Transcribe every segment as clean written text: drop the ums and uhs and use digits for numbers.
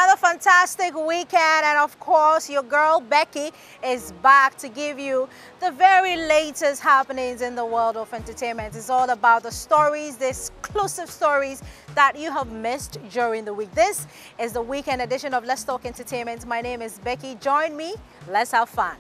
Another fantastic weekend, and of course your girl Becky is back to give you the very latest happenings in the world of entertainment. It's all about the stories, the exclusive stories that you have missed during the week. This is the weekend edition of Let's Talk Entertainment. My name is Becky. Join me. Let's have fun.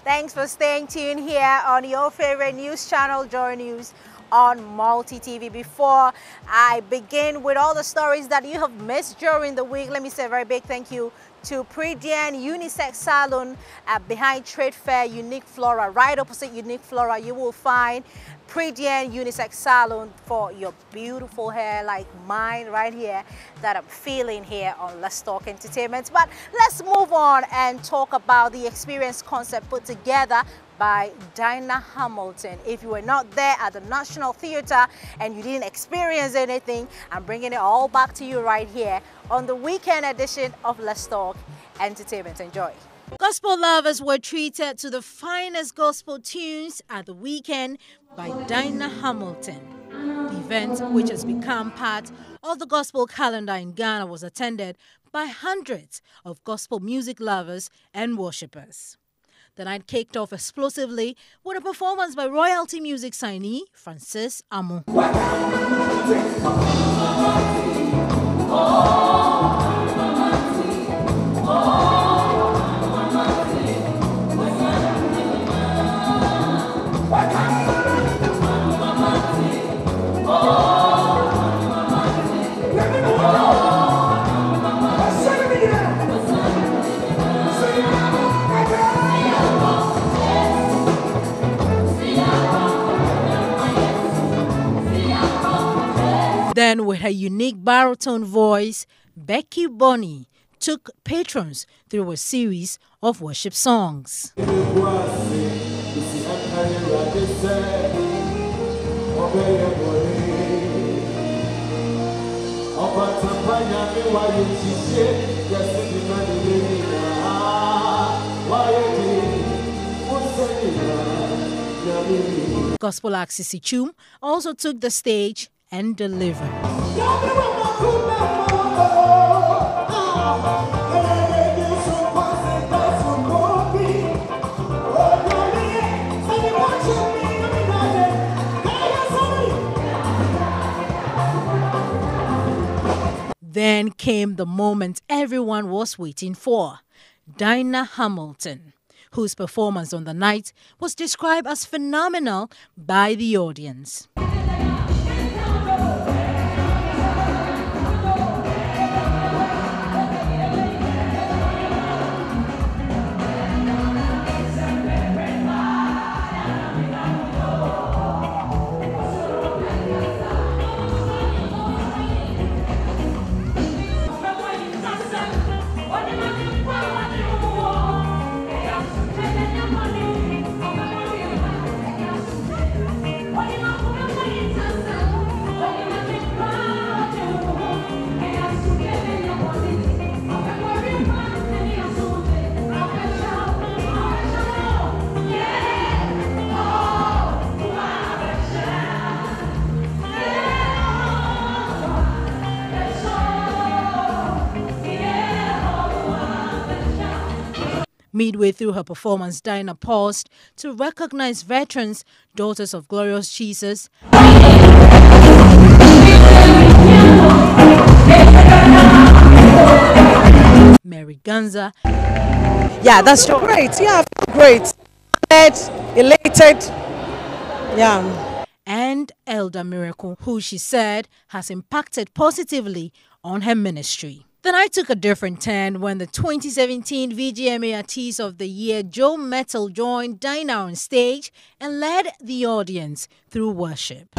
Thanks for staying tuned here on your favorite news channel, Joy News on Multi TV. Before I begin with all the stories that you have missed during the week, let me say a very big thank you to Predian Unisex Salon behind Trade Fair Unique Flora. Right opposite Unique Flora, you will find Predian Unisex Salon for your beautiful hair like mine right here that I'm feeling here on Let's Talk Entertainment. But let's move on and talk about the experience concept put together by Dinah Hamilton. If you were not there at the National Theatre and you didn't experience anything, I'm bringing it all back to you right here on the weekend edition of Let's Talk Entertainment. Enjoy. Gospel lovers were treated to the finest gospel tunes at the weekend by Dinah Hamilton. The event, which has become part of the gospel calendar in Ghana, was attended by hundreds of gospel music lovers and worshippers. The night kicked off explosively with a performance by royalty music signee Francis Amu. Then, with her unique baritone voice, Becky Bonnie took patrons through a series of worship songs. Gospel act Sissy Chum also took the stage and delivered. Then came the moment everyone was waiting for. Dinah Hamilton, whose performance on the night was described as phenomenal by the audience. Midway through her performance, Dinah paused to recognize veterans, daughters of glorious Jesus, Mary Ghansah. Yeah, that's great. Yeah, great. Elated. Yeah. And Elder Miracle, who she said has impacted positively on her ministry. The night took a different turn when the 2017 VGMA Artist of the Year Joe Mettle joined Dinah on stage and led the audience through worship.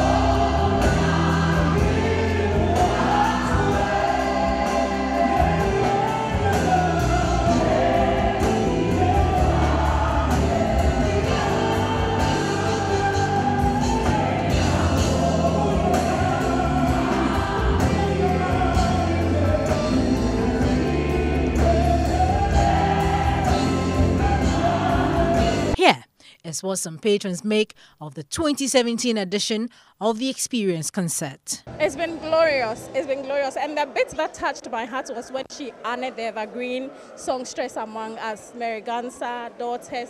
Here's what some patrons make of the 2017 edition of the Experience concert. It's been glorious. It's been glorious. And the bit that touched my heart was when she honored the evergreen songstress among us, Mary Ghansah, daughters,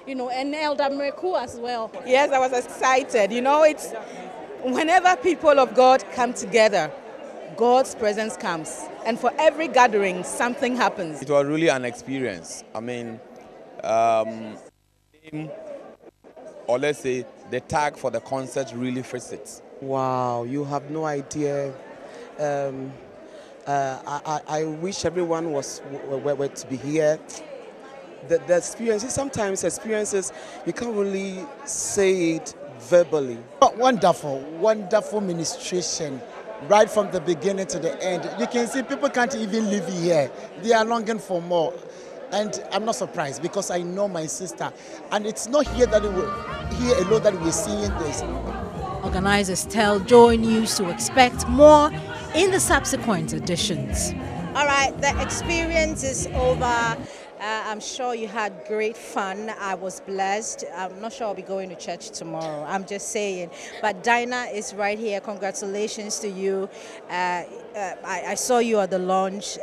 you know, and Elder Miracle as well. Yes, I was excited. You know, it's whenever people of God come together, God's presence comes. And for every gathering, something happens. It was really an experience. I mean, or let's say the tag for the concert really fits it. Wow, you have no idea. I wish everyone were to be here. The experiences, sometimes experiences, you can't really say it verbally. Wonderful, wonderful ministration. Right from the beginning to the end. You can see people can't even live here. They are longing for more. And I'm not surprised because I know my sister. And it's not here alone that we're seeing this. Organizers tell Joy News to expect more in the subsequent editions. All right, the experience is over. I'm sure you had great fun. I was blessed. I'm not sure I'll be going to church tomorrow. I'm just saying. But Dinah is right here. Congratulations to you. I saw you at the launch.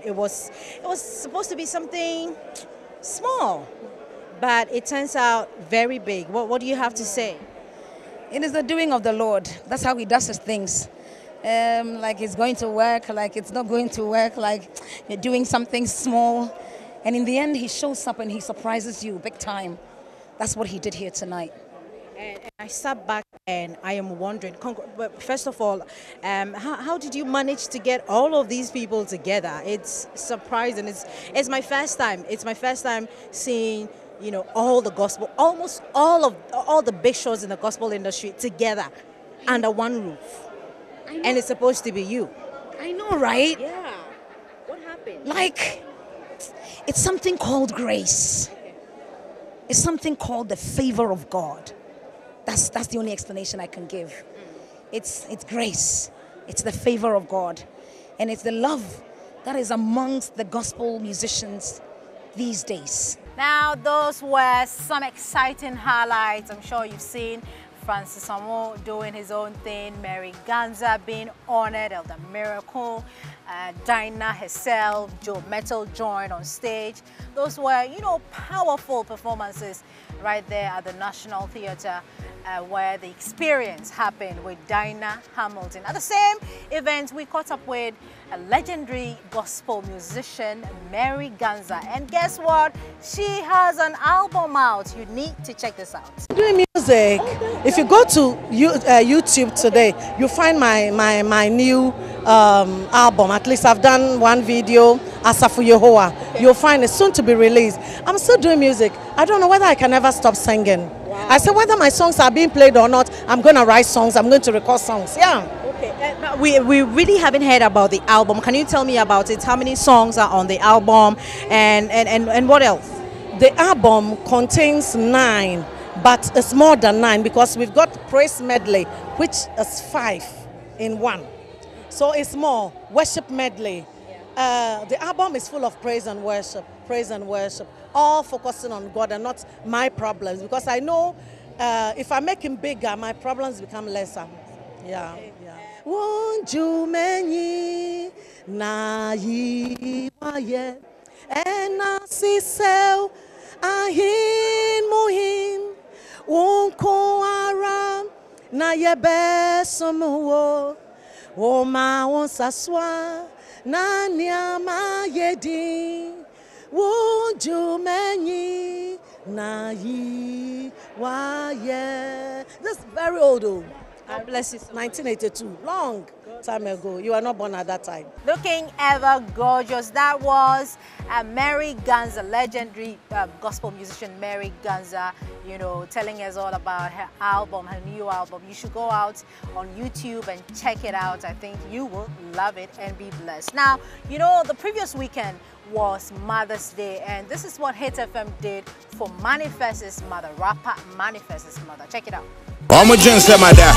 It was supposed to be something small, but it turns out very big. What do you have to say? It is the doing of the Lord. That's how He does His things. Like it's going to work, like it's not going to work, like you're doing something small. And in the end, He shows up and He surprises you big time. That's what He did here tonight. And I sat back and I am wondering, first of all, how did you manage to get all of these people together? It's surprising. It's my first time. It's my first time seeing, you know, all the gospel, almost all the big shows in the gospel industry together under one roof. And it's supposed to be you. I know, right? Yeah. What happened? Like, it's something called grace. It's something called the favor of God. That's the only explanation I can give. It's grace. It's the favor of God. And it's the love that is amongst the gospel musicians these days. Now, those were some exciting highlights. I'm sure you've seen Francis Amo doing his own thing, Mary Ghansah being honored, Elder Miracle, Dinah herself, Joe Metal joined on stage. Those were, you know, powerful performances right there at the National Theatre where the experience happened with Dinah Hamilton. At the same event, we caught up with a legendary gospel musician, Mary Ghansah. And guess what? She has an album out. You need to check this out. Doing music. If you go to YouTube today, you'll find my new album. At least I've done one video, Asafu Yehoah. You'll find it soon to be released. I'm still doing music. I don't know whether I can ever stop singing. Wow. I said whether my songs are being played or not, I'm going to write songs, I'm going to record songs. Yeah. Okay. We really haven't heard about the album. Can you tell me about it? How many songs are on the album and what else? The album contains 9, but it's more than 9 because we've got praise medley, which is 5 in 1. So it's more worship medley. The album is full of praise and worship, all focusing on God and not my problems, because I know if I make him bigger, my problems become lesser. Yeah. Won't you many na yi waye ena sisel ahin muhin wonko aram na yebe somuwo o ma won saswa na niama yedi won't you many na yi waye. This is very old though. God bless you. 1982, long time ago. You were not born at that time. Looking ever gorgeous. That was Mary Ghansah, legendary gospel musician Mary Ghansah, you know, telling us all about her album, her new album. You should go out on YouTube and check it out. I think you will love it and be blessed. Now, you know, the previous weekend was Mother's Day, and this is what Hit FM did for Manifest's mother, rapper Manifest's mother. Check it out. All my drinks let my dad,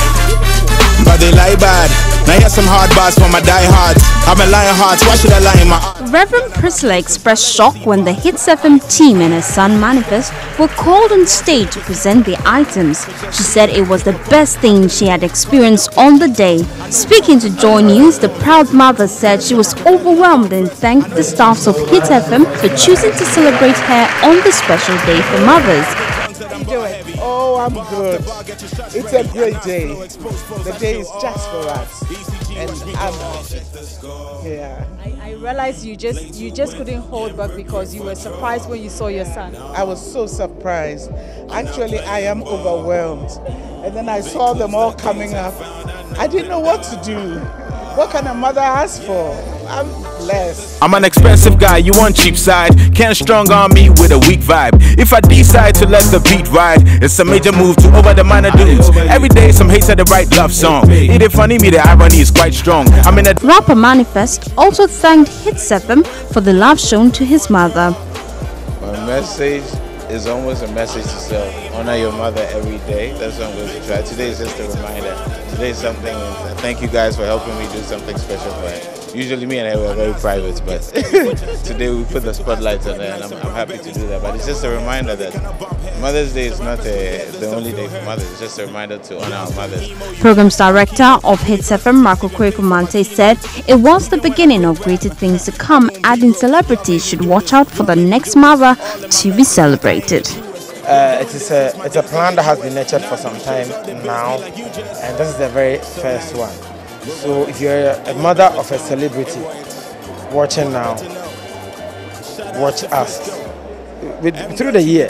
but they lie bad. Now here's some hard bars for my diehards. I'm a lion heart, why should I lie in my Reverend Priscilla expressed shock when the Hits FM team and her son Manifest were called on stage to present the items. She said it was the best thing she had experienced on the day. Speaking to Joy News, the proud mother said she was overwhelmed and thanked the staffs of Hits FM for choosing to celebrate her on the special day for mothers. How you doing? Oh, I'm good. It's a great day. The day is just for us, and I'm happy. Yeah. I realized you just couldn't hold back because you were surprised when you saw your son. I was so surprised. Actually, I am overwhelmed. And then I saw them all coming up. I didn't know what to do. What can a mother ask for? I'm blessed. I'm an expensive guy, you want cheap side. Can't strong on me with a weak vibe. If I decide to let the beat ride, it's a major move to over the minor dudes. Every day some hate to the right love song. It ain't funny, me the irony is quite strong. I'm in a Rapper Manifest also thanked Hits FM for the love shown to his mother. My message is almost a message to self. Honor your mother every day. That's what I'm going to try. Today is just a reminder. Today is something, thank you guys for helping me do something special for her. Usually me and her were very private, but today we put the spotlight on her, and I'm happy to do that. But it's just a reminder that Mother's Day is not the only day for mothers. It's just a reminder to honor our mothers. Programs Director of Hits FM, Marco Kwekumante, said it was the beginning of greater things to come, adding celebrities should watch out for the next mother to be celebrated. It's a plan that has been nurtured for some time now, and this is the very first one. So if you're a mother of a celebrity watching now, watch us. Through the year,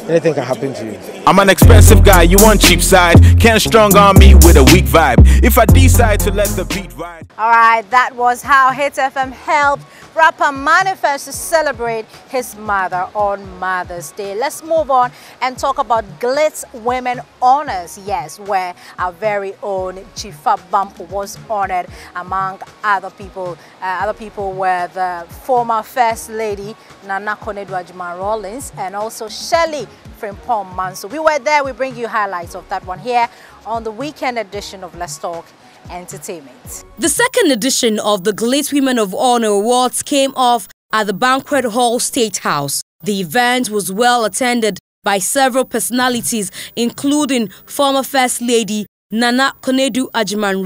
anything can happen to you. I'm an expensive guy, you want cheap side. Can't strong on me with a weak vibe. If I decide to let the beat ride. Alright, that was how Hits FM helped rapper Manifest to celebrate his mother on Mother's Day. Let's move on and talk about Glitz Women Honors. Yes, where our very own Chifa Bampo was honored among other people. Other people were the former First Lady Nana Konedu Rawlings and also Shelley Frimpong Manso. We were there. We bring you highlights of that one here on the weekend edition of Let's Talk Entertainment. The second edition of the Glitz Women of Honor Awards came off at the Banquet Hall State House. The event was well attended by several personalities, including former First Lady Nana Konedu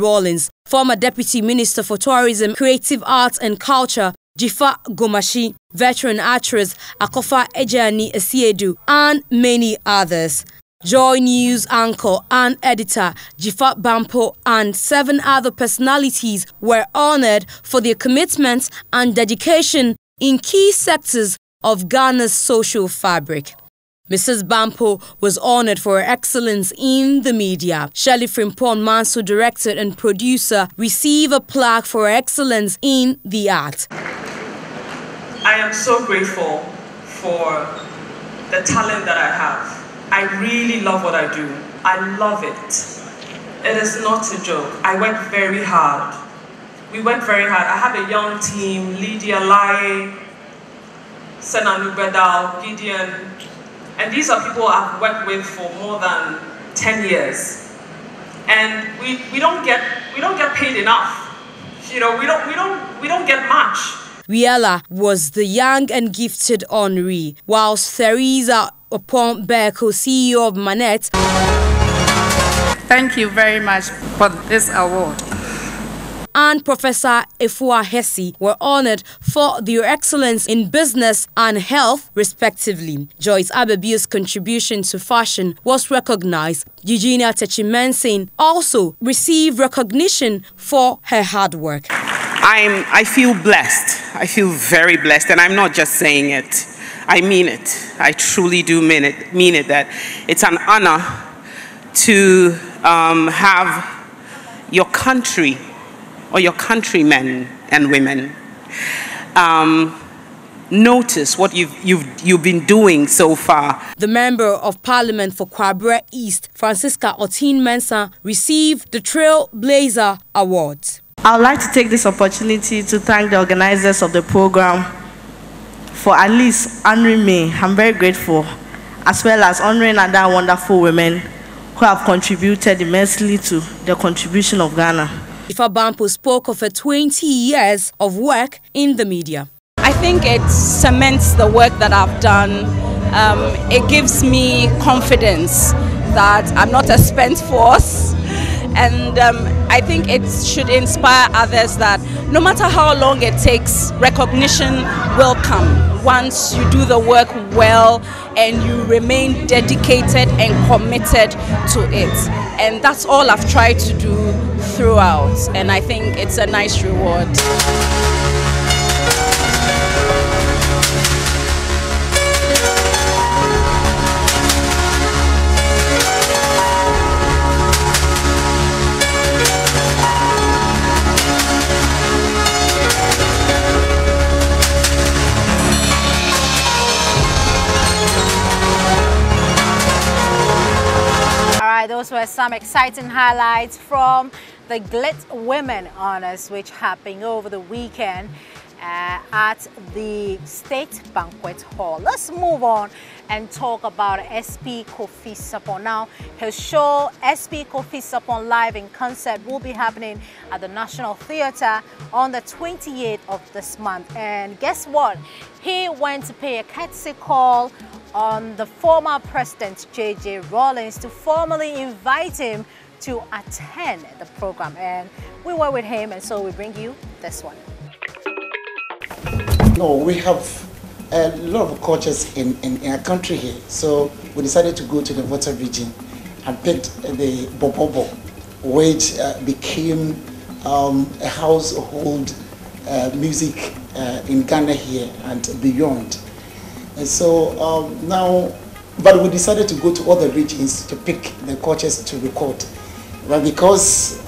Rawlings, former Deputy Minister for Tourism, Creative Arts and Culture, Jifa Gomashi, veteran actress Akofa Ejani Esiedu, and many others. Joy News anchor and editor Jifa Bampo and 7 other personalities were honored for their commitment and dedication in key sectors of Ghana's social fabric. Mrs. Bampo was honored for her excellence in the media. Shelley Frimpong Manso, director and producer, received a plaque for her excellence in the art. I am so grateful for the talent that I have. I really love what I do. I love it. It is not a joke. I work very hard. We work very hard. I have a young team, Lydia Lai, Senanu Bedal, Gideon, and these are people I've worked with for more than 10 years. And we don't get paid enough. You know, we don't get much. Riella was the young and gifted honoree, whilst Theresa Upon Beko, CEO of Manette. Thank you very much for this award. And Professor Efua Hesse were honored for their excellence in business and health, respectively. Joyce Abebiu's contribution to fashion was recognized. Eugenia Techimensin also received recognition for her hard work. I feel blessed. I feel very blessed, and I'm not just saying it. I mean it. I truly do mean it that it's an honor to have your country or your countrymen and women notice what you've been doing so far. The Member of Parliament for Akwaboah East, Francisca Otin-Mensah, received the Trailblazer Award. I would like to take this opportunity to thank the organizers of the program for at least honoring me. I'm very grateful, as well as honoring other wonderful women who have contributed immensely to the contribution of Ghana. Ifa Bampo spoke of her 20 years of work in the media. I think it cements the work that I've done. It gives me confidence that I'm not a spent force. And I think it should inspire others that no matter how long it takes, recognition will come once you do the work well and you remain dedicated and committed to it. And that's all I've tried to do throughout. And I think it's a nice reward. Those were some exciting highlights from the Glitz Women Honors, which happened over the weekend at the State Banquet Hall. Let's move on and talk about SP Kofi Sarpong. Now, his show, SP Kofi Sarpong Live in Concert, will be happening at the National Theatre on the 28th of this month. And guess what? He went to pay a courtesy call on the former President J.J. Rawlings to formally invite him to attend the program. And we were with him, and so we bring you this one. No, we have a lot of cultures in our country here. So we decided to go to the Volta region and picked the Bobobo, which became a household music in Ghana here and beyond. And so now, but we decided to go to other regions to pick the cultures to record. But because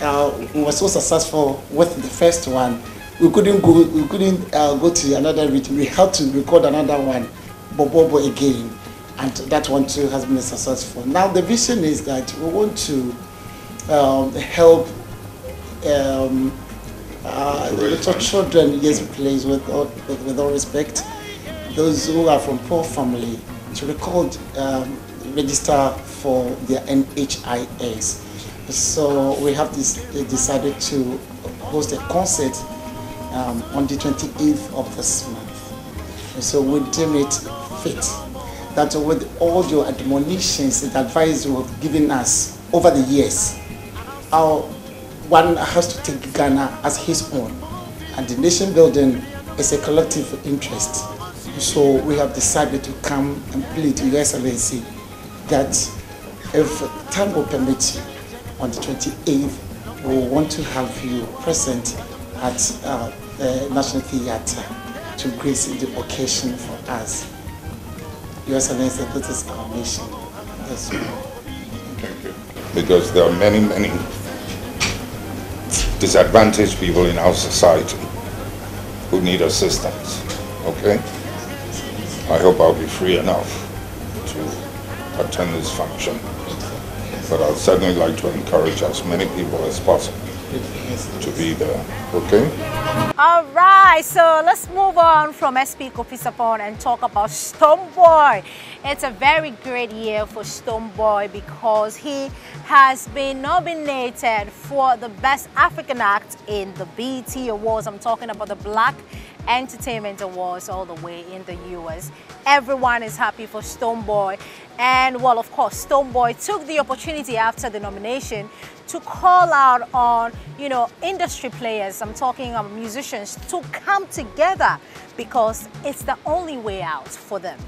we were so successful with the first one, we couldn't go to another region. We had to record another one, Bobobo again, and that one too has been successful. Now the vision is that we want to help little children, yes please, with all respect, those who are from poor family, to record, register for their NHIS. So we have decided to host a concert on the 28th of this month. And so we deem it fit that with all your admonitions and advice you have given us over the years, one has to take Ghana as his own. And the nation building is a collective interest. So we have decided to come and plead to Your Excellency that if time will permit you, on the 28th, we want to have you present at the National Theatre to grace the occasion for us. Your Excellency, this is our mission. That's right. Thank you. Because there are many, many disadvantaged people in our society who need assistance. Okay? I hope I'll be free enough to attend this function. But I'd certainly like to encourage as many people as possible to be there, okay? All right, so let's move on from SP Kofi Sarpong and talk about Stonebwoy. It's a very great year for Stonebwoy because he has been nominated for the Best African Act in the BET Awards. I'm talking about the Black Entertainment Awards all the way in the US. Everyone is happy for Stonebwoy. And well, of course, Stonebwoy took the opportunity after the nomination to call out on, industry players, I'm talking about musicians, to come together because it's the only way out for them.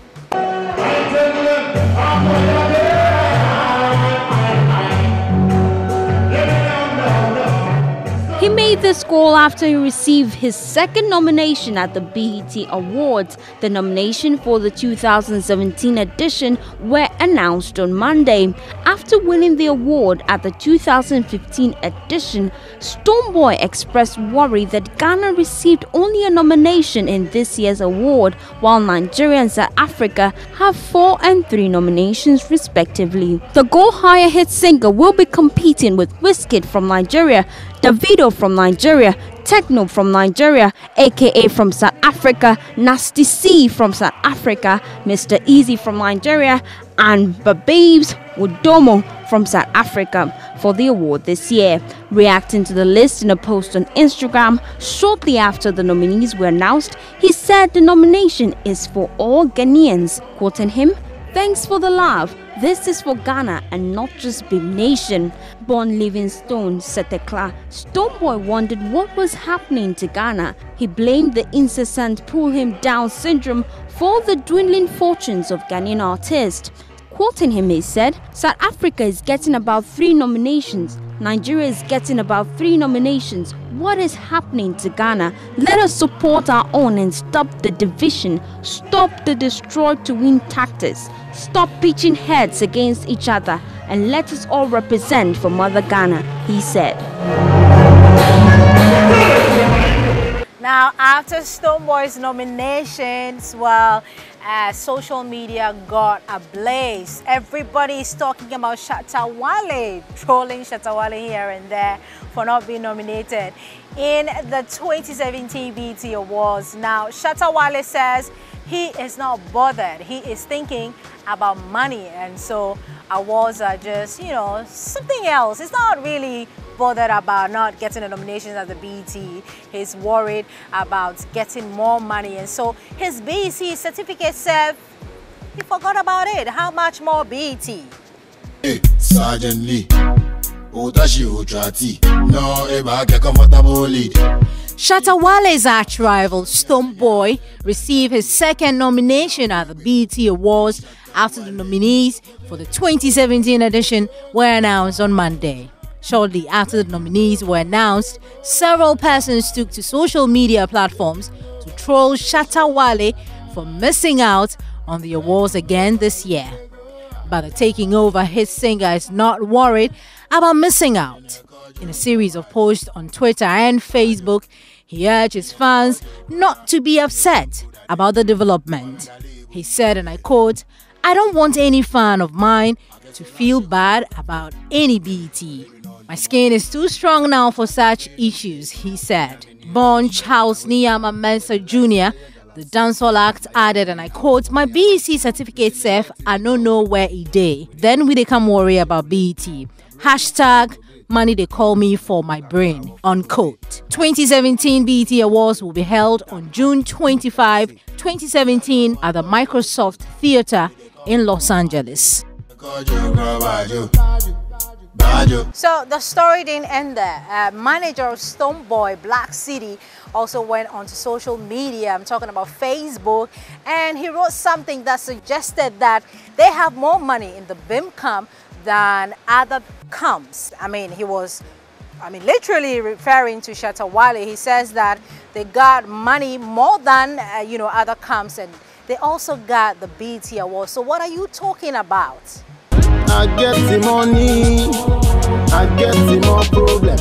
He made this goal after he received his second nomination at the BET Awards. The nomination for the 2017 edition were announced on Monday. After winning the award at the 2015 edition, Stonebwoy expressed worry that Ghana received only a nomination in this year's award, while Nigeria and South Africa have 4 and 3 nominations respectively. The Go Higher hit singer will be competing with Wizkid from Nigeria, Davido from Nigeria, Techno from Nigeria, aka from South Africa, Nasty C from South Africa, Mr. Eazi from Nigeria, and Babes Wodomo from South Africa for the award this year. Reacting to the list in a post on Instagram shortly after the nominees were announced, he said the nomination is for all Ghanaians. Quoting him, "Thanks for the love. This is for Ghana and not just Big Nation." Born Livingstone Setekla, Stonebwoy wondered what was happening to Ghana. He blamed the incessant pull him down syndrome for the dwindling fortunes of Ghanaian artists. Quoting him, he said, "South Africa is getting about 3 nominations. Nigeria is getting about 3 nominations. What is happening to Ghana? Let us support our own and stop the division. Stop the destroy to win tactics. Stop pitching heads against each other and let us all represent for Mother Ghana," he said. Now, after Stonebwoy's nominations, well, social media got ablaze. Everybody is talking about Shatta Wale, trolling Shatta Wale here and there for not being nominated in the 2017 BET Awards. Now, Shatta Wale says he is not bothered. He is thinking about money, and so awards are just, you know, something else. It's not really bothered about not getting the nominations at the BET. He's worried about getting more money, and so his BET certificate said he forgot about it. How much more BET? Hey, Sergeant Lee. No, comfortable lead. Shatta Wale's arch-rival Stonebwoy received his second nomination at the BET Awards after the nominees for the 2017 edition were announced on Monday. Shortly after the nominees were announced, several persons took to social media platforms to troll Shatta Wale for missing out on the awards again this year. But the taking over hit singer is not worried about missing out. In a series of posts on Twitter and Facebook, he urged his fans not to be upset about the development. He said, and I quote, "I don't want any fan of mine to feel bad about any BET. My skin is too strong now for such issues," he said. Born Charles Niyama Mensah Jr., the dancehall act added, and I quote, "My BET certificate says I don't know where it day. Then we dey come worry about BET. Hashtag money they call me for my brain," unquote. 2017 BET Awards will be held on June 25, 2017 at the Microsoft Theater in Los Angeles. So the story didn't end there. Manager of Stonebwoy, Black City, also went onto social media. I'm talking about Facebook, and he wrote something that suggested that they have more money in the BIM camp than other camps. I mean, he was literally referring to Shatta Wale. He says that they got money more than other camps, and they also got the BET Award. So what are you talking about? I get the money, I get the more problem.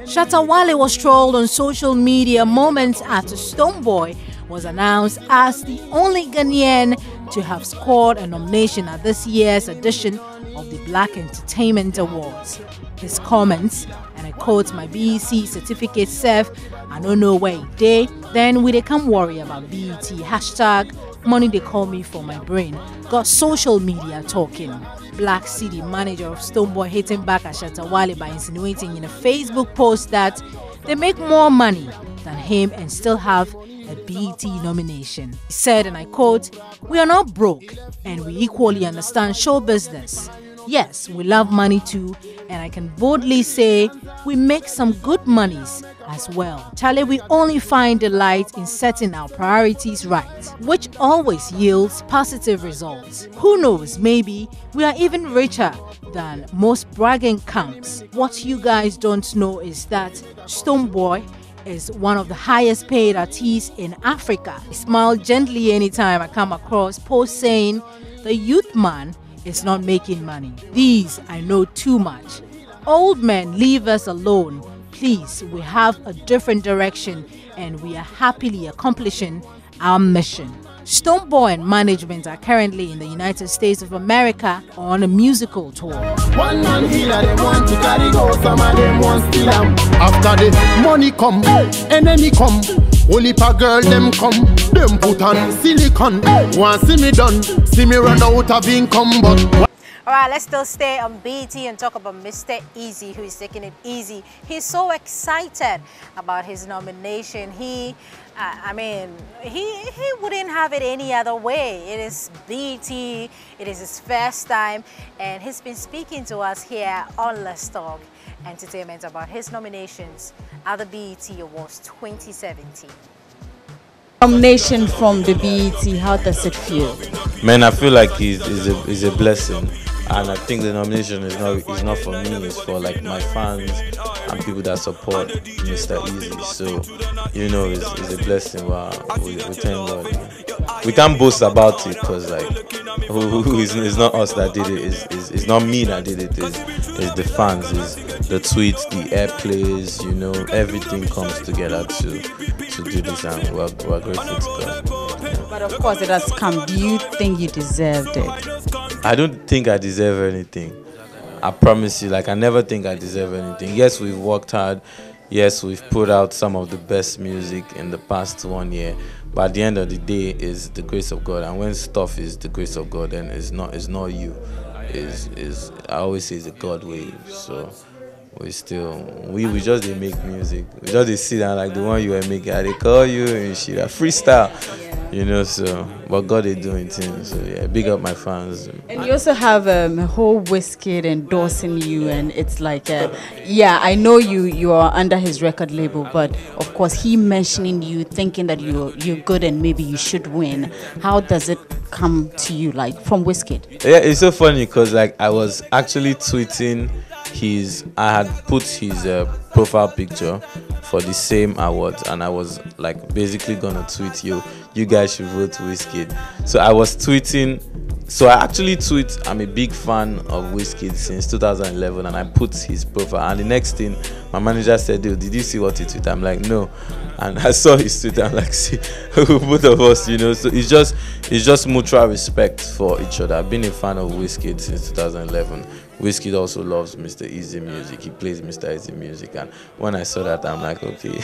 Shatta Wale was trolled on social media moments after Stonebwoy was announced as the only Ghanaian to have scored a nomination at this year's edition of the Black Entertainment Awards. His comments, and I quote, "My BET certificate says I don't know where it day. Then we dey come worry about BET. Hashtag money they call me for my brain," got social media talking. Black City, manager of Stonebwoy, hitting back at Shatta Wale by insinuating in a Facebook post that they make more money than him and still have a BET nomination. He said, and I quote, "We are not broke and we equally understand show business. Yes, we love money too, and I can boldly say we make some good monies as well. Charlie, we only find delight in setting our priorities right, which always yields positive results. Who knows, maybe we are even richer than most bragging camps. What you guys don't know is that Stonebwoy is one of the highest paid artists in Africa. I smile gently anytime I come across posts saying the youth man is not making money. These I know too much. Old men, leave us alone. Please, we have a different direction and we are happily accomplishing our mission." Stonebwoy and management are currently in the United States of America on a musical tour. One man healer, they want to carry go, some of them want steal them. After the money come, enemy come, only pa girl them come, them put on silicon. Want see me done, see me run out of income, but All right, let's still stay on BET and talk about Mr. Eazi, who is taking it easy. He's so excited about his nomination. He wouldn't have it any other way. It is BET, it is his first time, and he's been speaking to us here on Let's Talk Entertainment about his nominations at the BET Awards 2017. Nomination from the BET, how does it feel? Man, I feel like it's a blessing, and I think the nomination is not for me. It's for like my fans and people that support Mr. Eazi. So you know, it's a blessing. Wow, we thank God. Man. We can't boast about it because like it's not us that did it. It's not me that did it. It's the fans. It's the tweets, the airplays. You know, everything comes together to do this, and we're grateful to God. But of course it has come. Do you think you deserved it? I don't think I deserve anything. I promise you, like I never think I deserve anything. Yes, we've worked hard. Yes, we've put out some of the best music in the past 1 year. But at the end of the day, it's the grace of God. And when stuff is the grace of God, then it's not you. I always say it's a God wave. So we just didn't make music. We just didn't sit down like the one you were making. They call you and shit, a freestyle. You know, so but God is doing things. So yeah, big up my fans. And you also have a whole Wizkid endorsing you, and it's like, yeah, I know you are under his record label, but of course he mentioning you, thinking that you're good and maybe you should win. How does it come to you, like from Wizkid? Yeah, it's so funny because like I was actually tweeting I had put his profile picture for the same awards, and I was like basically gonna tweet you guys should vote Wizkid. So I was tweeting, so I actually tweet I'm a big fan of Wizkid since 2011, and I put his profile, and the next thing my manager said, "Did you see what he tweeted?" I'm like, no, and I saw his tweet. I'm like, see, both of us, you know. So it's just mutual respect for each other. I've been a fan of Wizkid since 2011. Wizkid also loves Mr. Eazi music. He plays Mr. Eazi music, and when I saw that, I'm like, okay.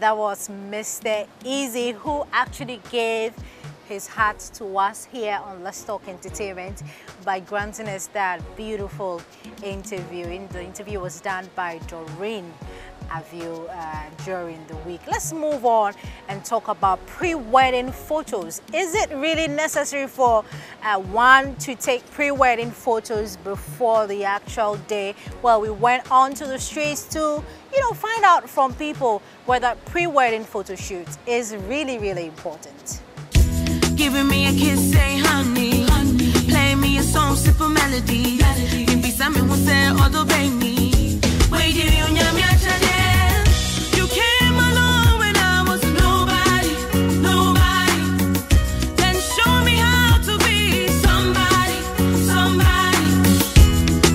That was Mr. Eazi, who actually gave his heart to us here on Let's Talk Entertainment by granting us that beautiful interview. The interview was done by Doreen Avio during the week. Let's move on and talk about pre-wedding photos. Is it really necessary for one to take pre-wedding photos before the actual day? Well, we went on to the streets to, find out from people whether pre-wedding photo shoot is really, really important. Giving me a kiss, say honey, honey. Play me a song, sip a melody. Give me something, won't say, although baby. Wait, you came along when I was nobody. Then show me how to be somebody.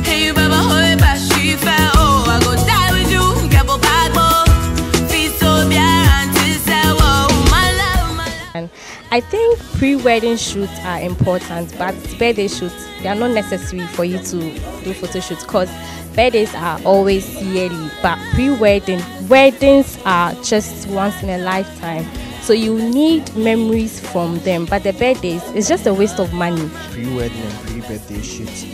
Hey, you Baba, hoy, bashi, fa, oh, I go die with you. Get bad boy. Feel so bad, my love. I think pre-wedding shoots are important, but birthday shoots, they are not necessary for you to do photo shoots because birthdays are always yearly, but weddings are just once in a lifetime. So you need memories from them, but the birthdays is just a waste of money. Pre-wedding and pre-birthday shoots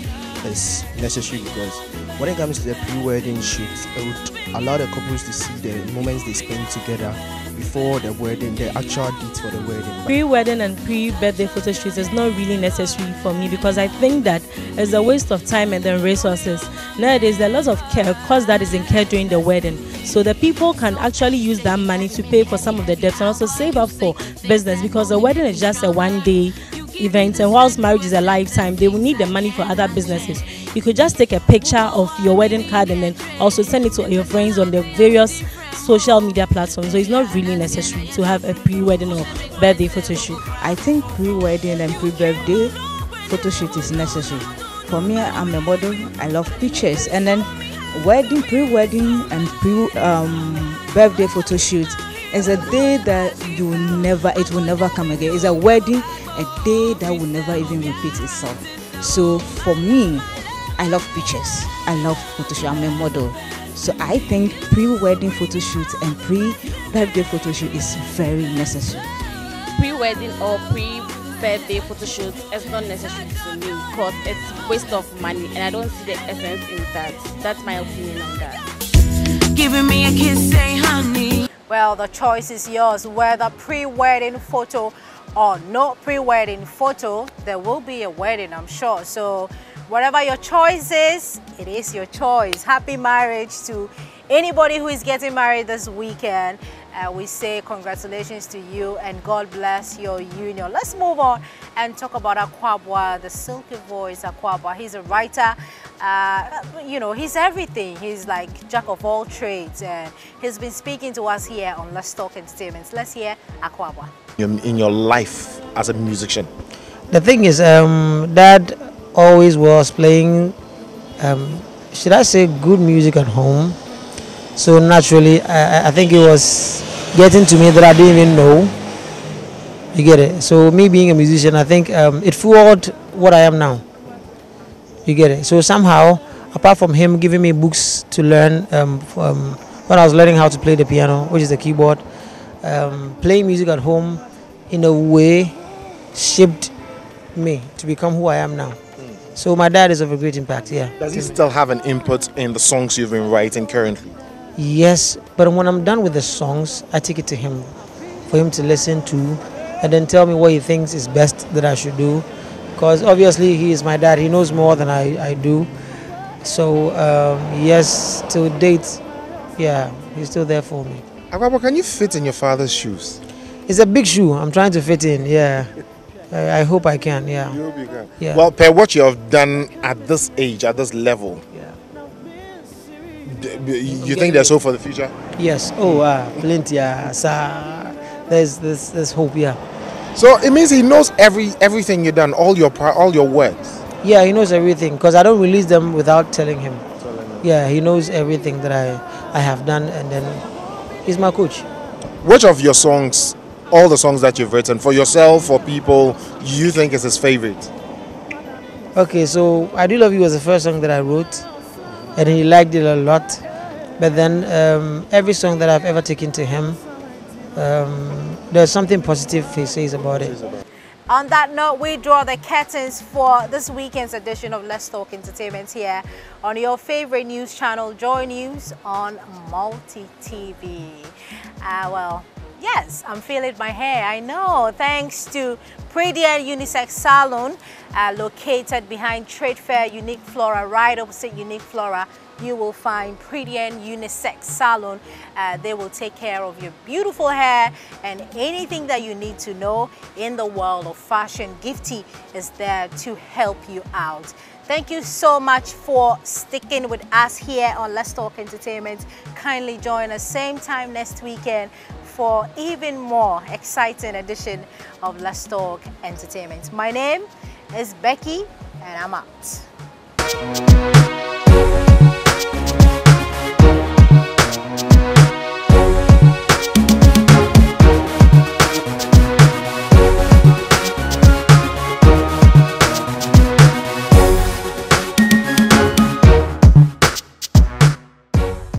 is necessary because when it comes to the pre-wedding shoots, it would allow the couples to see the moments they spend together before the wedding, the actual dates for the wedding. Pre-wedding and pre-birthday photo shoots is not really necessary for me because I think that it's a waste of time and then resources. Nowadays, there are lots of cost that is incurred during the wedding. So the people can actually use that money to pay for some of the debts and also save up for business because the wedding is just a one-day event, and whilst marriage is a lifetime, they will need the money for other businesses. You could just take a picture of your wedding card and then also send it to your friends on the various social media platforms. So it's not really necessary to have a pre-wedding or birthday photo shoot. I think pre-wedding and pre-birthday photo shoot is necessary. For me, I'm a model. I love pictures, and then wedding, pre-wedding and pre-birthday photo shoot is a day that it will never come again. It's a wedding, a day that will never even repeat itself. So for me, I love pictures. I love photo shoot. I'm a model. So I think pre-wedding photo shoot and pre-birthday photo shoot is very necessary. Pre-wedding or birthday photo shoot is not necessary to me because it's waste of money and I don't see the essence in that. That's my opinion on that. Giving me a kiss, say honey. Well, the choice is yours. Whether pre-wedding photo or no pre-wedding photo, there will be a wedding, I'm sure. So whatever your choice is, it is your choice. Happy marriage to anybody who is getting married this weekend. We say congratulations to you and God bless your union. Let's move on and talk about Akwaboah, the silky voice Akwaboah. He's a writer. You know, he's everything. He's like jack of all trades, and he's been speaking to us here on Let's Talk Entertainment. Let's hear Akwaboah. In your life as a musician? The thing is, Dad always was playing, should I say, good music at home. So naturally, I think it was getting to me that I didn't even know. You get it? So me being a musician, I think it fueled what I am now. You get it? So somehow, apart from him giving me books to learn, when I was learning how to play the piano, which is the keyboard, playing music at home in a way shaped me to become who I am now. So my dad is of a great impact, yeah. Does he still have an input in the songs you've been writing currently? Yes, but when I'm done with the songs, I take it to him for him to listen to and then tell me what he thinks is best that I should do. Because obviously he is my dad, he knows more than I do. So yes, to date, yeah, he's still there for me. Akwaboah, can you fit in your father's shoes? It's a big shoe, I'm trying to fit in, yeah. I hope I can, yeah. You hope you can. Yeah. Well, per what you have done at this age, at this level, you think there's hope for the future? Yes. Oh, plenty. There's hope. Yeah. So it means he knows everything you've done, all your words. Yeah, he knows everything because I don't release them without telling him. Yeah, he knows everything that I have done, and then he's my coach. Which of your songs, all the songs that you've written for yourself, for people, you think is his favorite? Okay, so I Do Love You was the first song that I wrote, and he liked it a lot. But then every song that I've ever taken to him, there's something positive he says about it. On that note, we draw the curtains for this weekend's edition of Let's Talk Entertainment here on your favorite news channel, Joy News on Multi TV. Well, yes, I'm feeling my hair, I know, thanks to Pretty and Unisex Salon, located behind Trade Fair Unique Flora, right opposite Unique Flora. You will find Pretty and Unisex Salon. They will take care of your beautiful hair and anything that you need to know in the world of fashion. Gifty is there to help you out. Thank you so much for sticking with us here on Let's Talk Entertainment. Kindly join us same time next weekend for even more exciting edition of Let's Talk Entertainment. My name is Becky and I'm out.